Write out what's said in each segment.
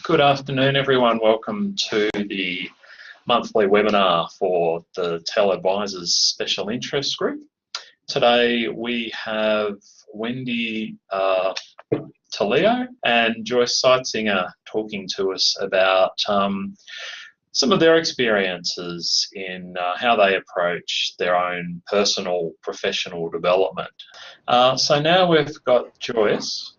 Good afternoon, everyone. Welcome to the monthly webinar for the TELedvisors Special Interest Group. Today we have Wendy Toledo and Joyce Seitzinger talking to us about some of their experiences in how they approach their own personal professional development. So now we've got Joyce.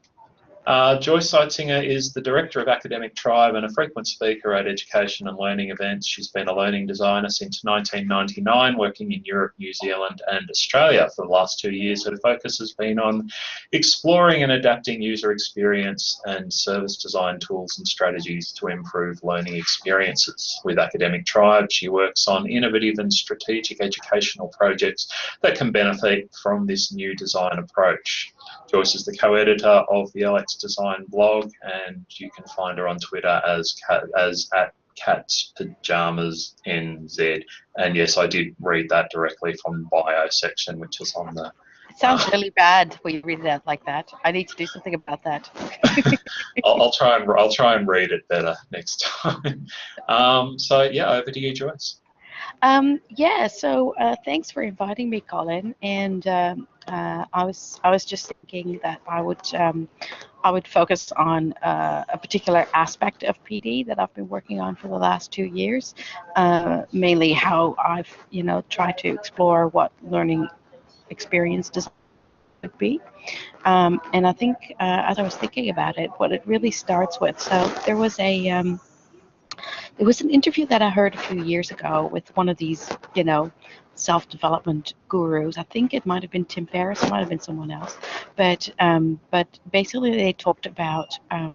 Joyce Seitzinger is the Director of Academic Tribe and a frequent speaker at education and learning events. She's been a learning designer since 1999, working in Europe, New Zealand and Australia for the last 2 years. Her focus has been on exploring and adapting user experience and service design tools and strategies to improve learning experiences. With Academic Tribe, she works on innovative and strategic educational projects that can benefit from this new design approach. Joyce is the co-editor of the LX Design blog, and you can find her on Twitter as at CatsPajamasNZ. And yes, I did read that directly from the bio section, which is on the. It sounds really bad when you read it out like that. I need to do something about that. I'll try and read it better next time. So yeah, over to you, Joyce. Yeah. So thanks for inviting me, Colin. And I was just thinking that I would focus on a particular aspect of PD that I've been working on for the last 2 years, mainly how I've tried to explore what learning experience design would be. And I think as I was thinking about it, what it really starts with. So there was an interview that I heard a few years ago with one of these, self-development gurus. I think it might have been Tim Ferriss, it might have been someone else. But basically they talked about, I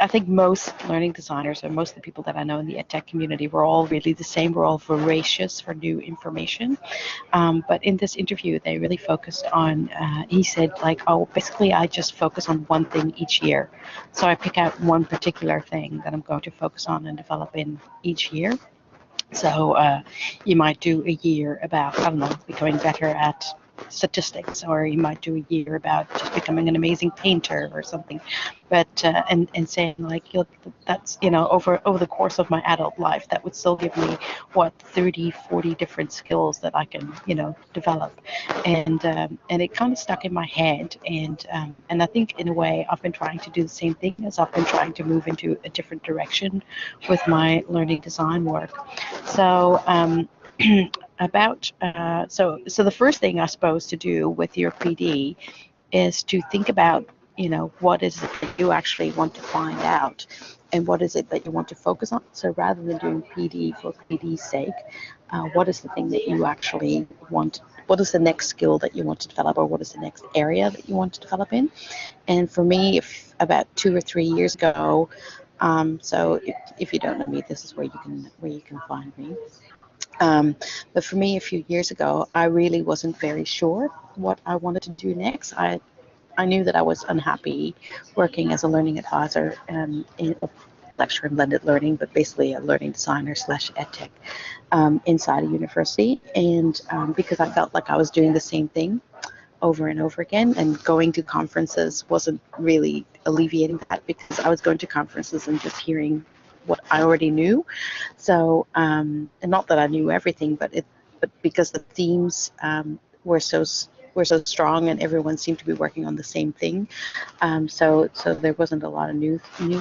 think most learning designers, or most of the people that I know in the EdTech community, were all really the same. We're all voracious for new information. But in this interview, they really focused on, he said, basically I just focus on one thing each year. So I pick out one particular thing that I'm going to focus on and develop in each year. So you might do a year about, becoming better at statistics, or you might do a year about just becoming an amazing painter or something. But and saying that's over the course of my adult life, that would still give me 30-40 different skills that I can develop. And it kind of stuck in my head, and I think in a way I've been trying to do the same thing as I've been trying to move into a different direction with my learning design work. So so the first thing I suppose to do with your PD is to think about what is it that you actually want to find out, and what is it that you want to focus on. So rather than doing PD for PD's sake, what is the thing that you actually want? What is the next skill that you want to develop, or what is the next area that you want to develop in? And for me, about 2 or 3 years ago, so if you don't know me, this is where you can find me. But for me, a few years ago, I really wasn't very sure what I wanted to do next. I knew that I was unhappy working as a learning advisor in a lecture in blended learning, but basically a learning designer / edtech inside a university. And because I felt like I was doing the same thing over and over again, and going to conferences wasn't really alleviating that, because I was going to conferences and just hearing what I already knew. So, and not that I knew everything, but because the themes were so strong, and everyone seemed to be working on the same thing. So there wasn't a lot of new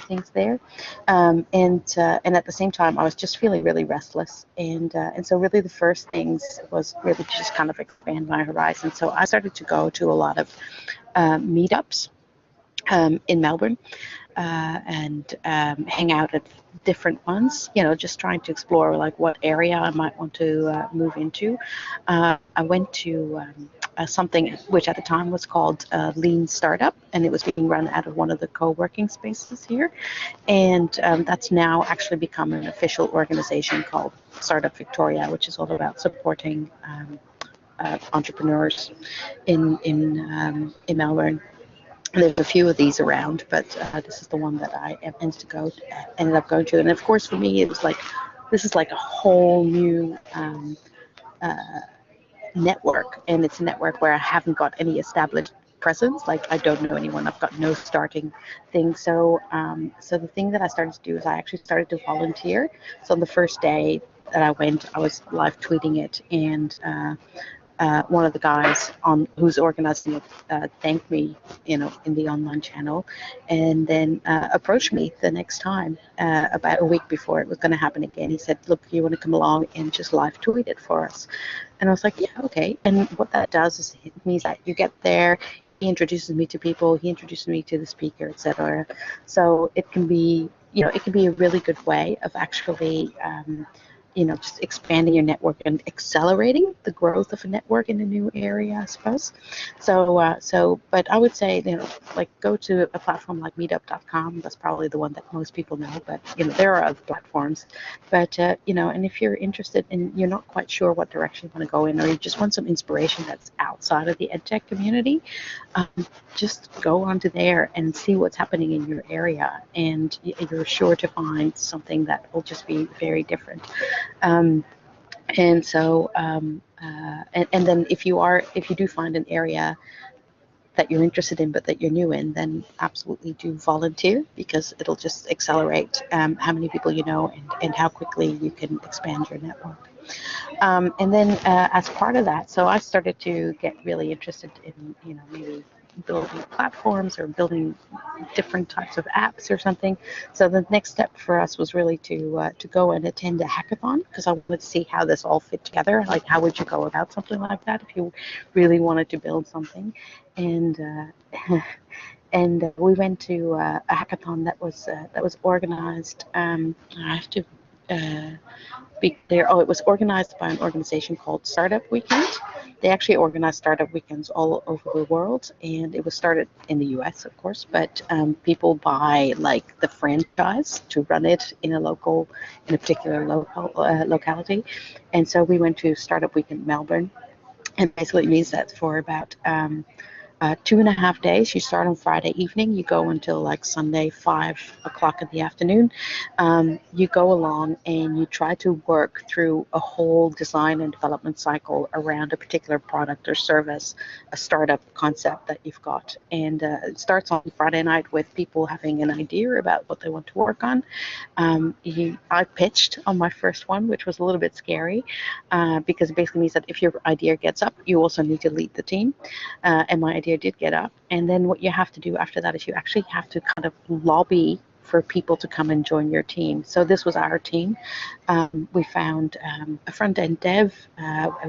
things there. And at the same time, I was just feeling really restless. And so really the first things was really to just kind of expand my horizon. So I started to go to a lot of meetups in Melbourne. And hang out at different ones, just trying to explore what area I might want to move into. I went to something which at the time was called Lean Startup, and it was being run out of one of the co-working spaces here. And that's now actually become an official organization called Startup Victoria, which is all about supporting entrepreneurs in Melbourne. There's a few of these around, but this is the one that I ended up going to. And of course, for me, it was this is like a whole new network, and it's a network where I haven't got any established presence. Like, I don't know anyone. I've got no starting thing. So so the thing that I started to do is I actually started to volunteer. So on the first day that I went, I was live tweeting it, and one of the guys on who's organizing it thanked me, in the online channel, and then approached me the next time, about a week before it was going to happen again. He said, "Look, you want to come along and just live tweet it for us?" And I was like, "Yeah, okay." And what that does is it means that you get there. He introduces me to people. He introduces me to the speaker, etc. So it can be, it can be a really good way of actually just expanding your network and accelerating the growth of a network in a new area, I suppose. But I would say, like, go to a platform like meetup.com. That's probably the one that most people know, but, there are other platforms. But, and if you're interested and you're not quite sure what direction you want to go in, or you just want some inspiration that's outside of the EdTech community, just go onto there and see what's happening in your area, and you're sure to find something that will just be very different. And so, and then if you do find an area that you're interested in but that you're new in, then absolutely do volunteer, because it'll just accelerate how many people you know, and how quickly you can expand your network. And then as part of that, so I started to get really interested in, maybe building platforms or building different types of apps or something. So the next step for us was really to go and attend a hackathon, because I wanted to see how this all fit together. Like, how would you go about something like that if you really wanted to build something? And and we went to a hackathon that was organized. I have to be clear. Oh, it was organized by an organization called Startup Weekend. They actually organize startup weekends all over the world, and it was started in the US, of course, but people buy, like, the franchise to run it in a particular locality. And so we went to Startup Weekend Melbourne, and basically it means that for about 2.5 days. You start on Friday evening. You go until like Sunday 5 o'clock in the afternoon. You go along and you try to work through a whole design and development cycle around a particular product or service, a startup concept that you've got. And it starts on Friday night with people having an idea about what they want to work on. I pitched on my first one, which was a little bit scary, because it basically means that if your idea gets up, you also need to lead the team. And my idea did get up. And then what you have to do after that is you actually have to kind of lobby for people to come and join your team. So this was our team. We found a front-end dev,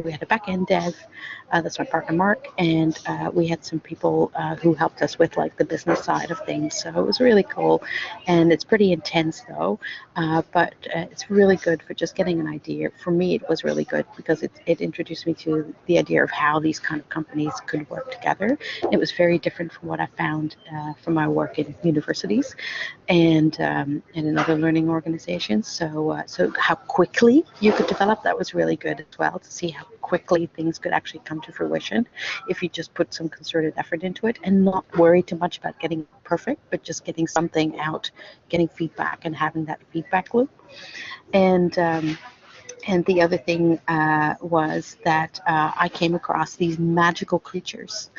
we had a back-end dev, that's my partner Mark, and we had some people who helped us with, like, the business side of things. So it was really cool, and it's pretty intense though, but it's really good for just getting an idea. For me, it was really good because it introduced me to the idea of how these kind of companies could work together. It was very different from what I found from my work in universities and in other learning organizations. So how quickly you could develop, that was really good as well, to see how quickly things could actually come to fruition if you just put some concerted effort into it and not worry too much about getting perfect, but just getting something out, getting feedback and having that feedback loop. And the other thing was that I came across these magical creatures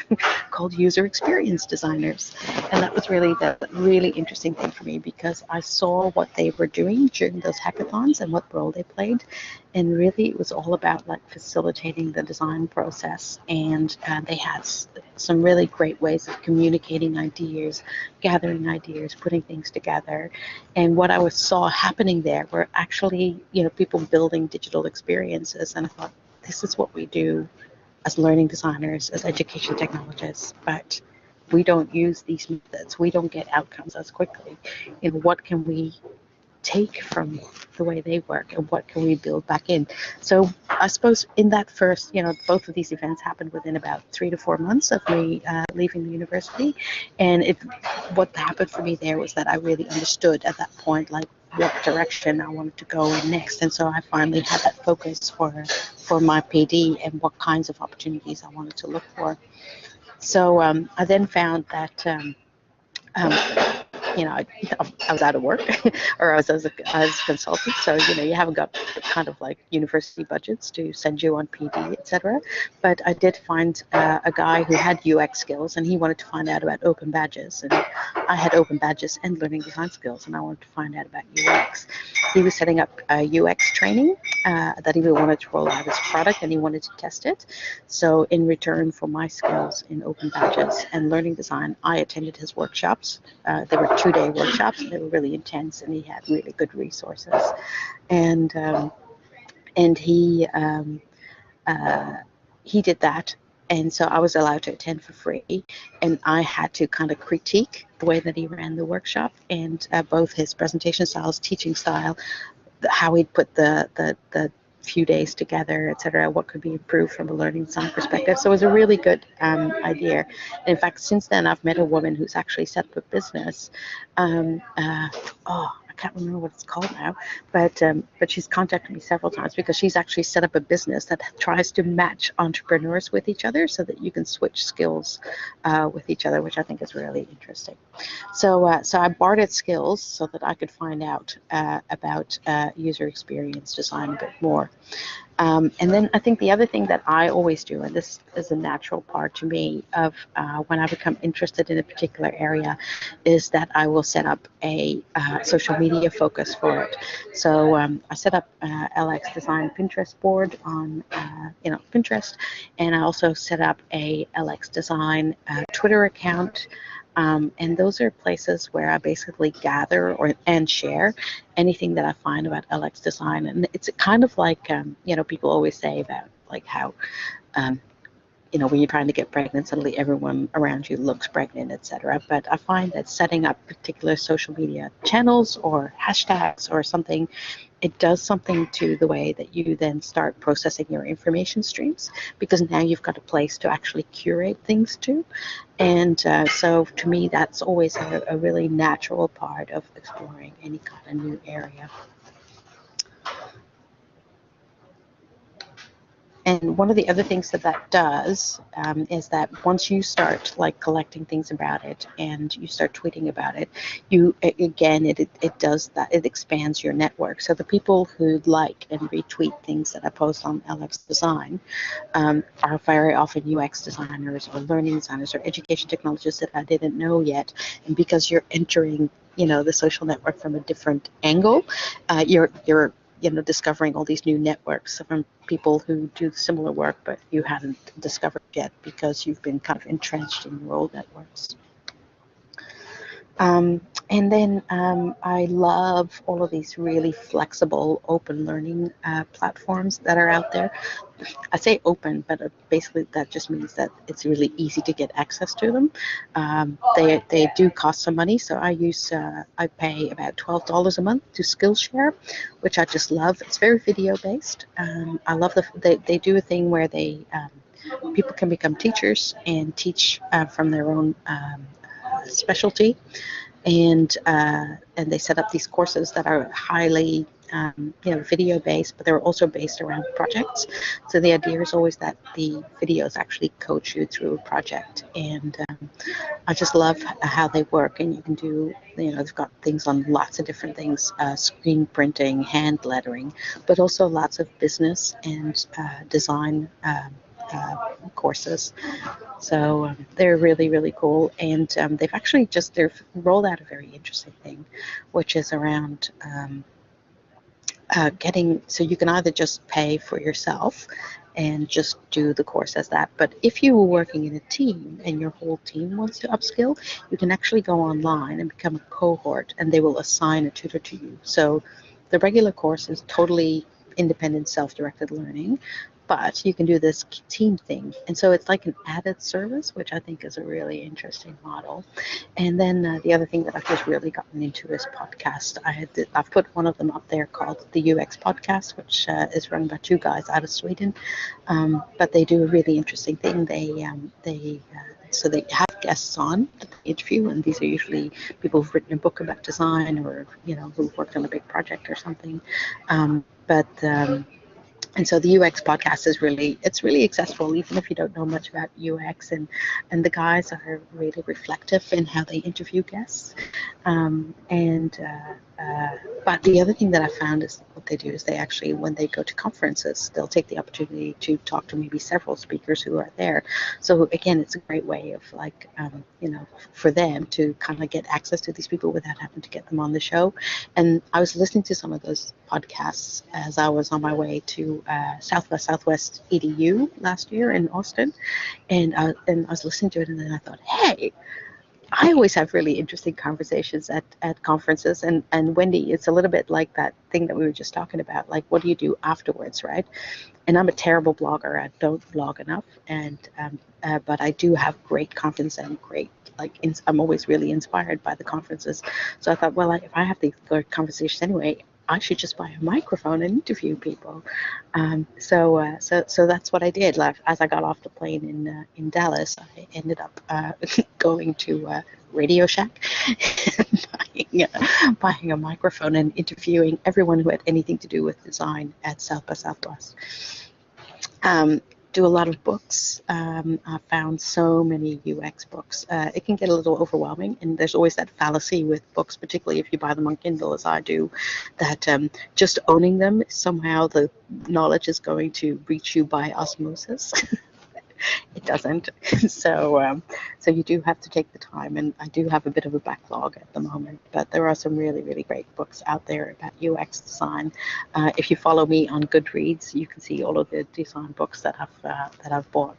called user experience designers. And that was really the really interesting thing for me, because I saw what they were doing during those hackathons and what role they played. And really it was all about, like, facilitating the design process. And they had some really great ways of communicating ideas, gathering ideas, putting things together. And what I saw happening there were actually, people building digital experiences. And I thought, this is what we do as learning designers, as education technologists, but we don't use these methods. We don't get outcomes as quickly. What can we take from the way they work, and what can we build back in? So I suppose in that first, both of these events happened within about 3 to 4 months of me leaving the university. And what happened for me there was that I really understood at that point, like, what direction I wanted to go in next. And so I finally had that focus for my PD and what kinds of opportunities I wanted to look for. So I then found that I was out of work, or I was as a consultant. So you haven't got kind of like university budgets to send you on PD, etc. But I did find a guy who had UX skills, and he wanted to find out about open badges, and I had open badges and learning design skills, and I wanted to find out about UX. He was setting up UX training that he wanted to roll out his product, and he wanted to test it. So in return for my skills in open badges and learning design, I attended his workshops. They were 2-day workshops, and they were really intense, and he had really good resources. And he did that. And so I was allowed to attend for free, and I had to kind of critique the way that he ran the workshop, and both his presentation styles, teaching style, how he'd put the few days together, etc., what could be improved from a learning design perspective. So it was a really good idea. And in fact, since then, I've met a woman who's actually set up a business. I can't remember what it's called now, but she's contacted me several times because she's actually set up a business that tries to match entrepreneurs with each other so that you can switch skills with each other, which I think is really interesting. So I bartered skills so that I could find out about user experience design a bit more. And then I think the other thing that I always do, and this is a natural part to me of when I become interested in a particular area, is that I will set up a social media focus for it. So I set up LX Design Pinterest board on Pinterest, and I also set up a LX Design Twitter account. And those are places where I basically gather and share anything that I find about LX design. And it's kind of like, people always say about like how, when you're trying to get pregnant, suddenly everyone around you looks pregnant, etc. But I find that setting up particular social media channels or hashtags or something, it does something to the way that you then start processing your information streams, because now you've got a place to actually curate things to. And so to me, that's always a really natural part of exploring any kind of new area. And one of the other things that does is that once you start like collecting things about it and you start tweeting about it, it does that. It expands your network. So the people who like and retweet things that I post on LX Design are very often UX designers or learning designers or education technologists that I didn't know yet. And because you're entering, the social network from a different angle, you're discovering all these new networks from people who do similar work, but you haven't discovered yet because you've been kind of entrenched in your old networks. And then I love all of these really flexible open learning platforms that are out there. I say open, but basically that just means that it's really easy to get access to them. They do cost some money, so I pay about $12 a month to Skillshare, which I just love. It's very video based. I love they do a thing where people can become teachers and teach from their own specialty, and they set up these courses that are highly video based, but they're also based around projects. So the idea is always that the videos actually coach you through a project, and I just love how they work. And you can do, they've got things on lots of different things, screen printing, hand lettering, but also lots of business and design courses. So they're really, really cool. And they've rolled out a very interesting thing, which is around so you can either just pay for yourself and just do the course as that. But if you were working in a team and your whole team wants to upskill, you can actually go online and become a cohort, and they will assign a tutor to you. So the regular course is totally independent, self-directed learning, but you can do this team thing. And so it's like an added service, which I think is a really interesting model. And then the other thing that I've just really gotten into is podcast. I've put one of them up there called the UX Podcast, which is run by two guys out of Sweden. But they do a really interesting thing. So they have guests on that they interview, and these are usually people who've written a book about design, or who've worked on a big project or something. And so the UX podcast is really accessible, even if you don't know much about UX. And the guys are really reflective in how they interview guests. But the other thing that I found is what they do is they actually, when they go to conferences, they'll take the opportunity to talk to maybe several speakers who are there. So again, it's a great way of for them to kind of get access to these people without having to get them on the show. And I was listening to some of those podcasts as I was on my way to Southwest EDU last year in Austin, and I was listening to it, and then I thought, hey, I always have really interesting conversations at conferences, and Wendy, it's a little bit like that thing that we were just talking about, like what do you do afterwards, right? And I'm a terrible blogger. I don't blog enough, but I do have great confidence and great, I'm always really inspired by the conferences. So I thought, well, if I have these good conversations anyway, I should just buy a microphone and interview people. So that's what I did. As I got off the plane in Dallas, I ended up going to Radio Shack, buying a microphone and interviewing everyone who had anything to do with design at South by Southwest. Do a lot of books. I found so many UX books. It can get a little overwhelming, and there's always that fallacy with books, particularly if you buy them on Kindle, as I do, that just owning them, somehow the knowledge is going to reach you by osmosis. It doesn't. So you do have to take the time, and I do have a bit of a backlog at the moment, but there are some really, really great books out there about UX design. If you follow me on Goodreads, you can see all of the design books that I've bought.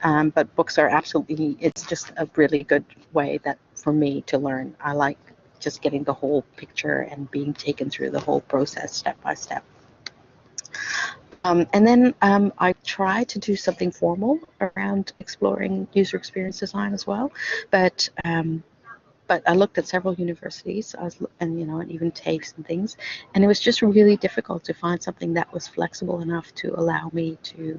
But books are absolutely, it's just a really good way for me to learn. I like just getting the whole picture and being taken through the whole process step by step. And then I try to do something formal around exploring user experience design as well, but I looked at several universities, and even TAFEs and things, and it was just really difficult to find something that was flexible enough to allow me to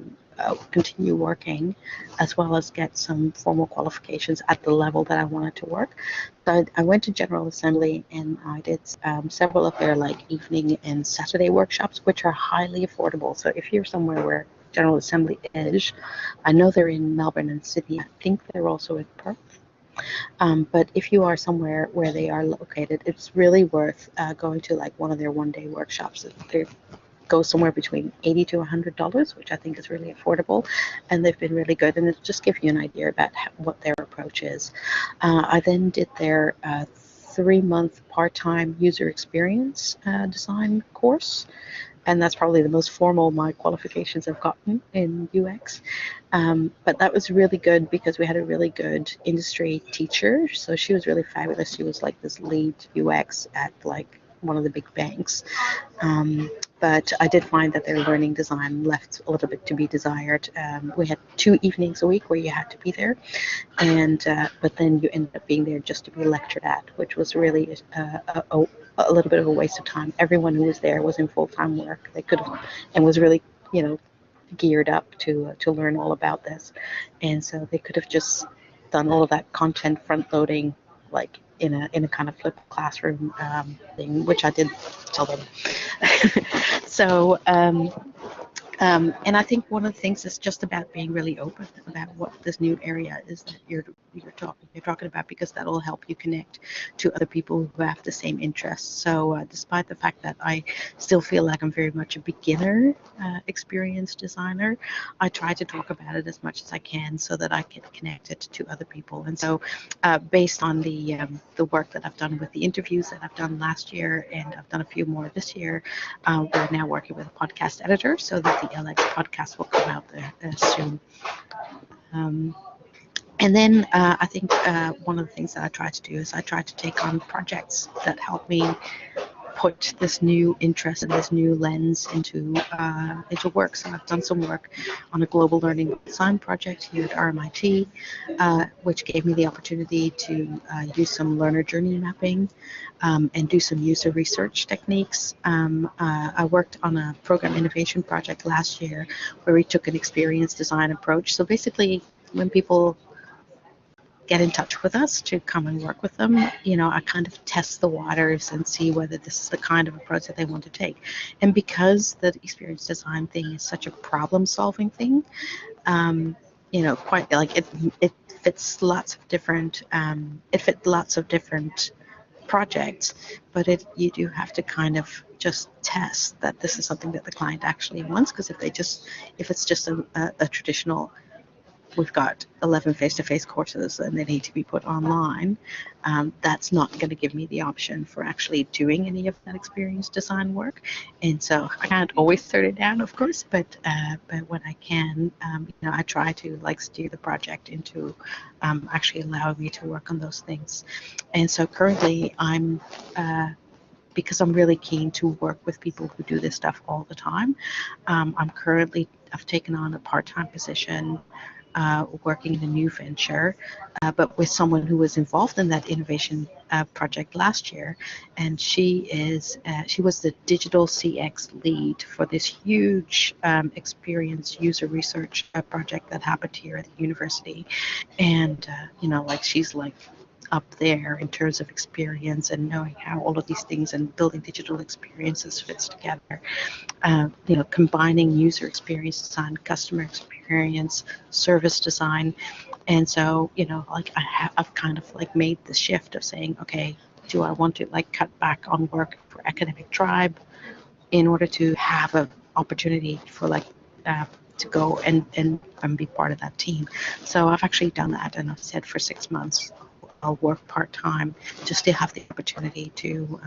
continue working, as well as get some formal qualifications at the level that I wanted to work. So I went to General Assembly, and I did several of their evening and Saturday workshops, which are highly affordable. So if you're somewhere where General Assembly is, I know they're in Melbourne and Sydney. I think they're also in Perth. But if you are somewhere where they are located, it's really worth going to one of their one-day workshops. They go somewhere between $80 to $100, which I think is really affordable, and they've been really good. And it just gives you an idea about what their approach is. I then did their 3-month part-time user experience design course. And that's probably the most formal my qualifications have gotten in UX. But that was really good because we had a really good industry teacher. So she was really fabulous. She was this lead UX at one of the big banks. But I did find that their learning design left a little bit to be desired. We had 2 evenings a week where you had to be there, but then you ended up being there just to be lectured at, which was really a little bit of a waste of time. Everyone who was there was in full-time work. They could have, and was really, geared up to learn all about this, and so they could have just done all of that content front-loading, in a kind of flipped classroom thing, which I did tell them. So, and I think one of the things is just about being really open about what this new area is that you're talking about, because that will help you connect to other people who have the same interests. So despite the fact that I still feel like I'm very much a beginner experienced designer, I try to talk about it as much as I can so that I can connect it to other people. And so based on the work that I've done with the interviews that I've done last year, and I've done a few more this year, we're now working with a podcast editor so that the LX podcast will come out there soon. And then I think one of the things that I try to do is I try to take on projects that help me put this new interest and this new lens into work. So I've done some work on a global learning design project here at RMIT, which gave me the opportunity to use some learner journey mapping and do some user research techniques. I worked on a program innovation project last year where we took an experience design approach. So basically, when people get in touch with us to come and work with them, I kind of test the waters and see whether this is the kind of approach that they want to take. And because the experience design thing is such a problem-solving thing, quite like it fits lots of different projects, but you do have to kind of just test that this is something that the client actually wants, because if it's just a traditional, we've got 11 face-to-face courses and they need to be put online, that's not going to give me the option for actually doing any of that experience design work. And so I can't always turn it down, of course, but when I can, I try to steer the project into actually allowing me to work on those things. And so currently because I'm really keen to work with people who do this stuff all the time, I've taken on a part-time position working in a new venture, but with someone who was involved in that innovation project last year, and she was the digital CX lead for this huge experience user research project that happened here at the university, and she's up there in terms of experience and knowing how all of these things and building digital experiences fits together. Combining user experience design, customer experience, service design. And so, I've kind of made the shift of saying, okay, do I want to cut back on work for Academic Tribe in order to have an opportunity for to go and be part of that team? So I've actually done that, and I've said for 6 months I'll work part-time just to have the opportunity to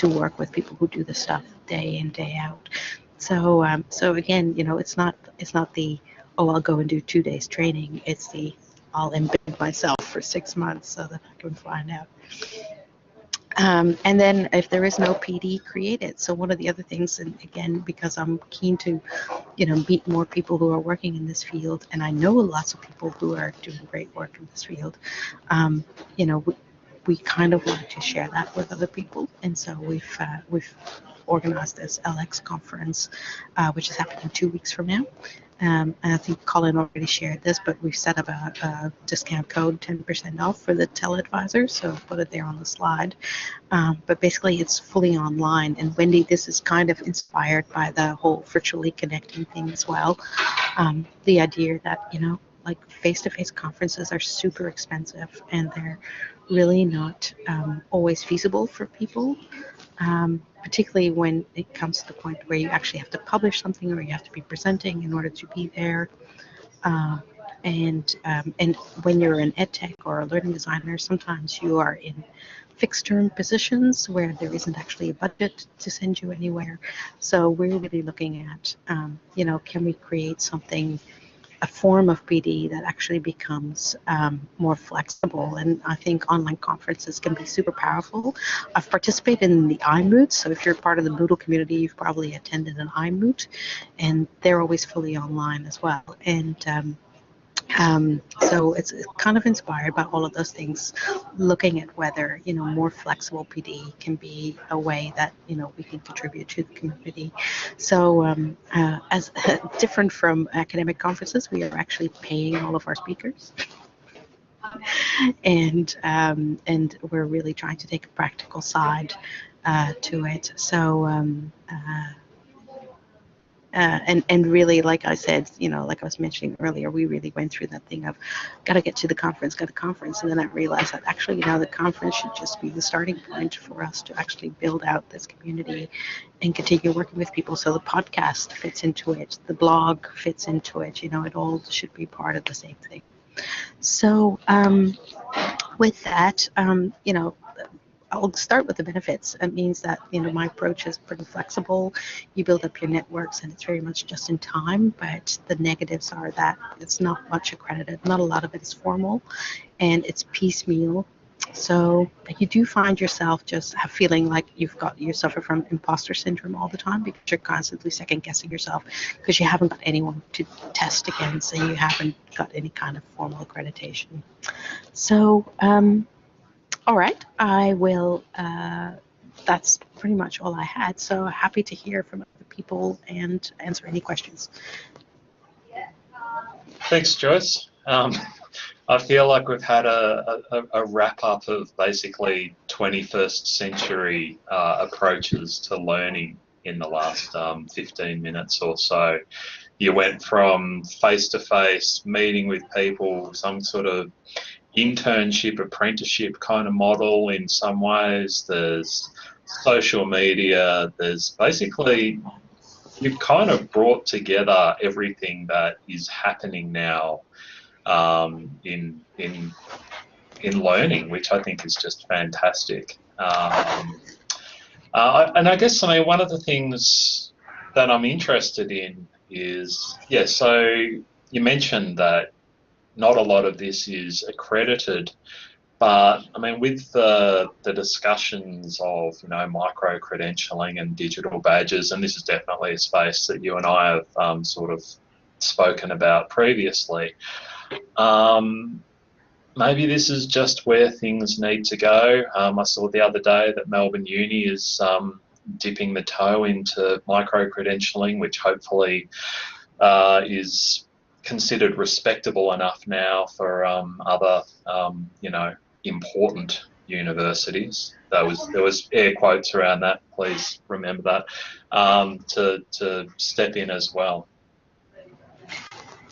work with people who do this stuff day in, day out. So again, it's not the, I'll go and do 2 days training. It's the, I'll embed myself for 6 months so that I can find out. And then if there is no PD, create it. So one of the other things, and again, because I'm keen to, meet more people who are working in this field, and I know lots of people who are doing great work in this field, we kind of want to share that with other people. And so we've organized this LX conference, which is happening 2 weeks from now. And I think Colin already shared this, but we've set up a discount code, 10% off for the TELedvisors, so I'll put it there on the slide. But basically, it's fully online. And Wendy, this is kind of inspired by the whole virtually connecting thing as well. The idea that, face-to-face conferences are super expensive, and they're really not always feasible for people. Particularly when it comes to the point where you actually have to publish something or you have to be presenting in order to be there. And when you're an ed tech or a learning designer, sometimes you are in fixed term positions where there isn't actually a budget to send you anywhere. So we're really looking at, can we create something, a form of PD that actually becomes more flexible. And I think online conferences can be super powerful. I've participated in the iMoot, so if you're part of the Moodle community, you've probably attended an iMoot, and they're always fully online as well. And so it's kind of inspired by all of those things, looking at whether, more flexible PD can be a way that, we can contribute to the community. So as different from academic conferences, we are actually paying all of our speakers. And we're really trying to take a practical side to it. So and really, like I said, like I was mentioning earlier, we really went through that thing of got to get to the conference, and then I realized that actually, the conference should just be the starting point for us to actually build out this community and continue working with people. So the podcast fits into it, the blog fits into it, it all should be part of the same thing. So with that, I'll start with the benefits. It means that, my approach is pretty flexible. You build up your networks, and it's very much just in time. But the negatives are that it's not much accredited. Not a lot of it is formal, and it's piecemeal. So you do find yourself just feeling like you suffer from imposter syndrome all the time, because you're constantly second guessing yourself because you haven't got anyone to test against, and you haven't got any kind of formal accreditation. So all right, I will, that's pretty much all I had. So happy to hear from other people and answer any questions. Thanks, Joyce. I feel like we've had a wrap-up of basically 21st century approaches to learning in the last 15 minutes or so. You went from face-to-face meeting with people, some sort of internship, apprenticeship kind of model in some ways. There's social media. There's basically, you've kind of brought together everything that is happening now in learning, which I think is just fantastic. And I guess, I mean, one of the things that I'm interested in is, yeah, so you mentioned that not a lot of this is accredited, but I mean, with the discussions of, you know, micro-credentialing and digital badges, and this is definitely a space that you and I have sort of spoken about previously, maybe this is just where things need to go. I saw the other day that Melbourne Uni is dipping the toe into micro-credentialing, which hopefully is considered respectable enough now for other, you know, important universities. There was air quotes around that. Please remember that, to step in as well.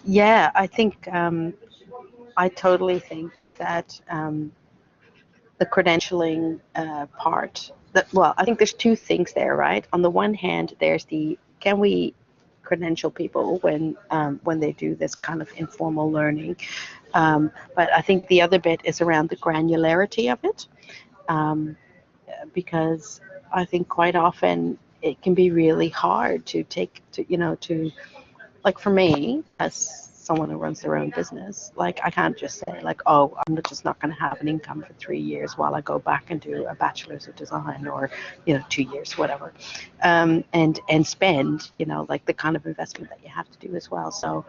Yeah, I think I totally think that the credentialing part. Well, I think there's two things there, right? On the one hand, there's the can we credential people when they do this kind of informal learning, but I think the other bit is around the granularity of it, because I think quite often it can be really hard to like for me as someone who runs their own business, like I can't just say like, oh, I'm just not going to have an income for 3 years while I go back and do a bachelor's of design, or 2 years, whatever, and spend like the kind of investment that you have to do as well. So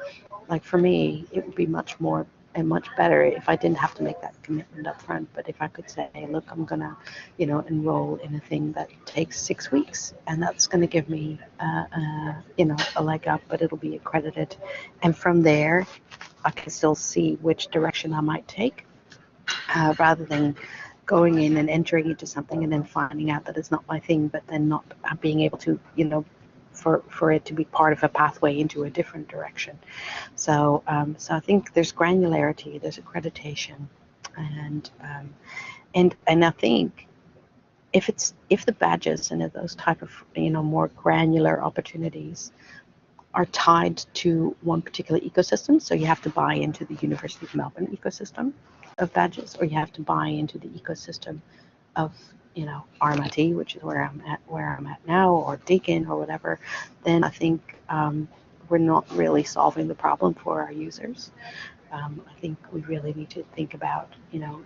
like for me, it would be much more and much better if I didn't have to make that commitment up front, but if I could say, look, I'm gonna enroll in a thing that takes 6 weeks, and that's going to give me a leg up, but it'll be accredited, and from there I can still see which direction I might take, rather than going in and entering into something and then finding out that it's not my thing, but then not being able to for it to be part of a pathway into a different direction. So I think there's granularity, there's accreditation, and I think if the badges and those type of more granular opportunities are tied to one particular ecosystem, so you have to buy into the University of Melbourne ecosystem of badges, or you have to buy into the ecosystem of RMIT, which is where I'm at now, or Deakin or whatever, then I think we're not really solving the problem for our users. I think we really need to think about,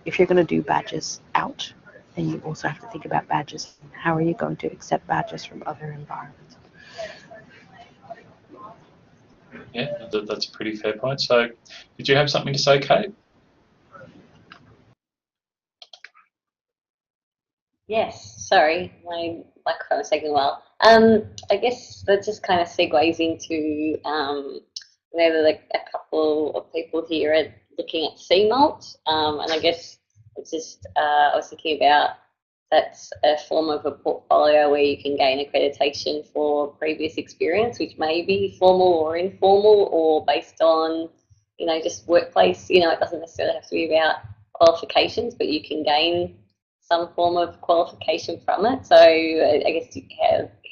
if you're going to do badges out, then you also have to think about badges. How are you going to accept badges from other environments? Yeah, that's a pretty fair point. So, did you have something to say, Kate? Yes, sorry, my microphone was taking a while. I guess that just kind of segues into like a couple of people here are looking at CMALT, and I guess it's just I was thinking about that's a form of a portfolio where you can gain accreditation for previous experience, which may be formal or informal or based on just workplace. It doesn't necessarily have to be about qualifications, but you can gain some form of qualification from it. So I guess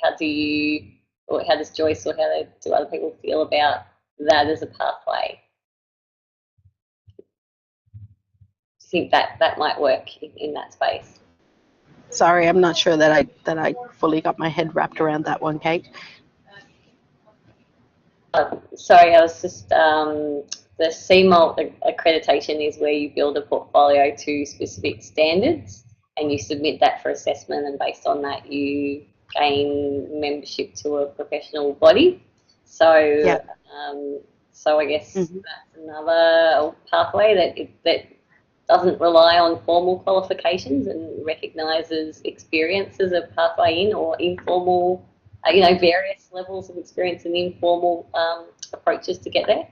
how does Joyce or how do other people feel about that as a pathway? Do you think that might work in that space? Sorry, I'm not sure that I fully got my head wrapped around that one, Kate. Sorry, I was just the CMALT accreditation is where you build a portfolio to specific standards, and you submit that for assessment, and based on that you gain membership to a professional body. So, yeah. So I guess that's another pathway that doesn't rely on formal qualifications and recognises experience as a pathway in, or informal, various levels of experience and informal approaches to get there.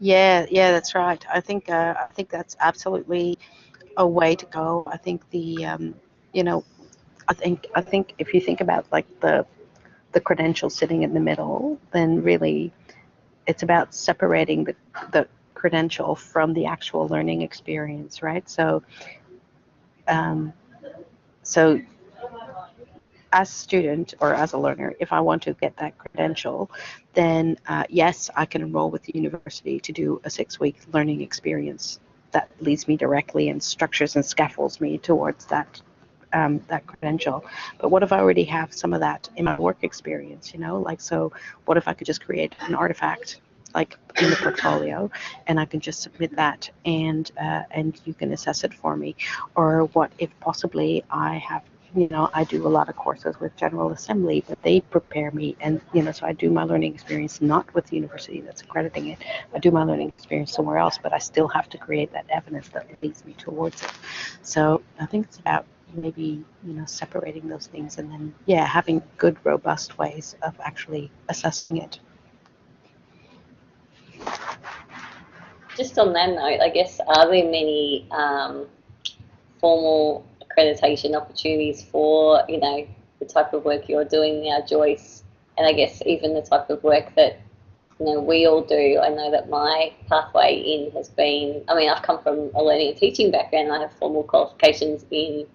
Yeah, yeah, that's right. I think that's absolutely a way to go. I think you know, I think if you think about like the credential sitting in the middle, then really it's about separating the credential from the actual learning experience, right? Um, so as a student or as a learner, if I want to get that credential, then yes, I can enroll with the university to do a 6-week learning experience that leads me directly and structures and scaffolds me towards that credential. But what if I already have some of that in my work experience, like, so what if I could just create an artifact like in the portfolio, and I can just submit that, and you can assess it for me? Or what if possibly I have, I do a lot of courses with General Assembly, but they prepare me, and so I do my learning experience not with the university that's accrediting it. I do my learning experience somewhere else, but I still have to create that evidence that leads me towards it. So I think it's about maybe separating those things, and then having good robust ways of actually assessing it. Just on that note, I guess, are there many formal accreditation opportunities for, the type of work you're doing now, Joyce? And I guess even the type of work that, we all do. I know that my pathway in has been, I've come from a learning and teaching background. I have formal qualifications in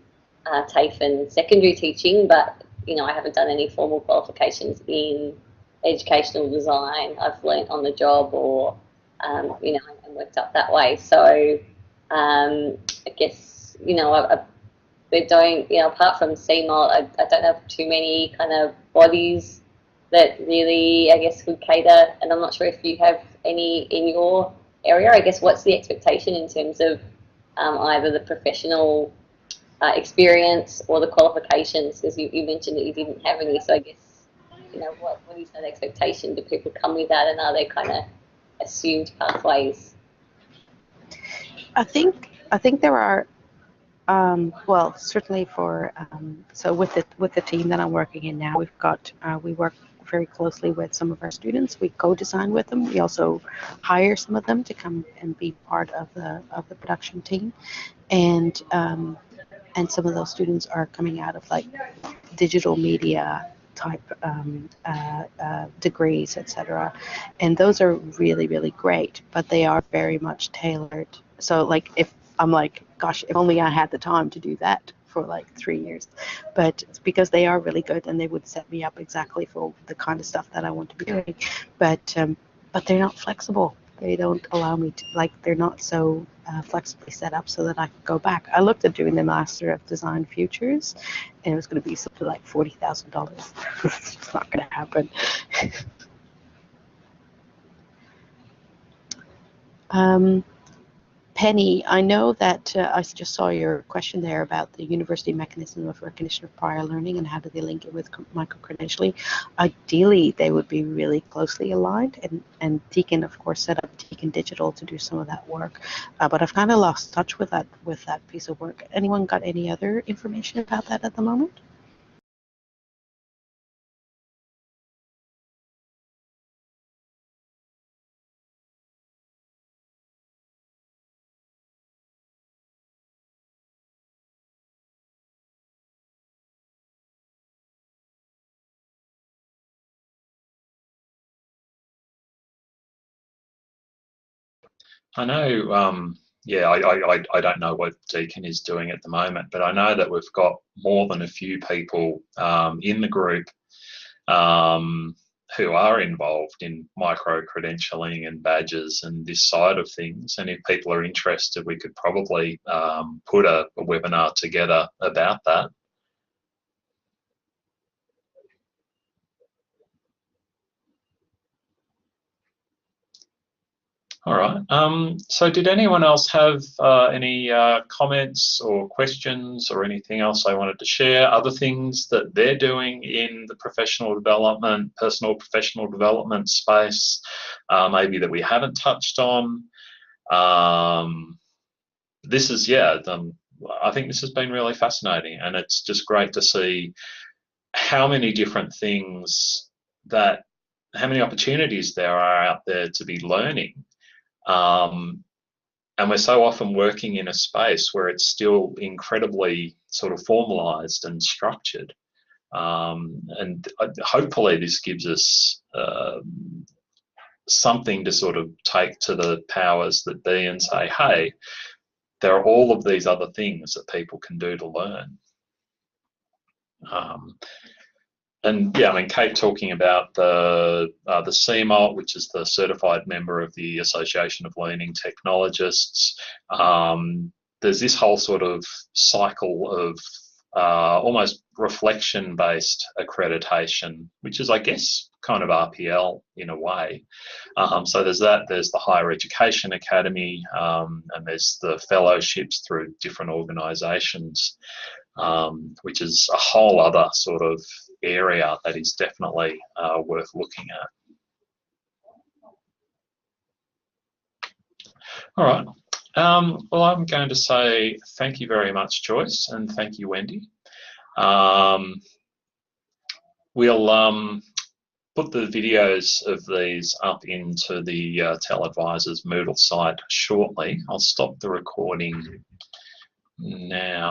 TAFE and secondary teaching, but, I haven't done any formal qualifications in educational design. I've learnt on the job or, and worked up that way. So I guess, they don't, apart from CMOT, I don't have too many kind of bodies that really, I guess, would cater. And I'm not sure if you have any in your area. I guess, what's the expectation in terms of either the professional experience or the qualifications? Because you mentioned that you didn't have any. So I guess, what is that expectation? Do people come with that, and are they kind of assumed pathways? I think there are. Well, certainly so with the team that I'm working in now, we work very closely with some of our students. We co-design with them. We also hire some of them to come and be part of the production team, and some of those students are coming out of like digital media type degrees, etc. And those are really, really great, but they are very much tailored. So like if I'm like, gosh, if only I had the time to do that for like 3 years. But it's because they are really good, and they would set me up exactly for the kind of stuff that I want to be doing. But they're not flexible. They don't allow me to, like, they're not so flexibly set up so that I could go back. I looked at doing the Master of Design Futures, and it was going to be something like $40,000. It's not going to happen. Penny, I know that I just saw your question there about the university mechanism of recognition of prior learning and how do they link it with micro-credentialing. Ideally, they would be really closely aligned, and Deakin, of course, set up Deakin Digital to do some of that work. But I've kind of lost touch with that piece of work. Anyone got any other information about that at the moment? I know, I don't know what Deakin is doing at the moment, but I know that we've got more than a few people in the group who are involved in micro-credentialing and badges and this side of things. And if people are interested, we could probably put a webinar together about that. All right. So did anyone else have any comments or questions or anything else they wanted to share? Other things that they're doing in the professional development, personal professional development space, maybe that we haven't touched on? This is, I think this has been really fascinating, and it's just great to see how many different things how many opportunities there are out there to be learning. And we're so often working in a space where it's still incredibly sort of formalized and structured. And hopefully this gives us something to sort of take to the powers that be and say, hey, there are all of these other things that people can do to learn. And yeah, I mean, Kate talking about the CMOT, which is the certified member of the Association of Learning Technologists. There's this whole sort of cycle of almost reflection-based accreditation, which is, I guess, kind of RPL in a way. So there's that, there's the Higher Education Academy, and there's the fellowships through different organisations, which is a whole other sort of area that is definitely worth looking at. All right. Well, I'm going to say thank you very much, Joyce, and thank you, Wendy. We'll put the videos of these up into the TELedvisors Moodle site shortly. I'll stop the recording now.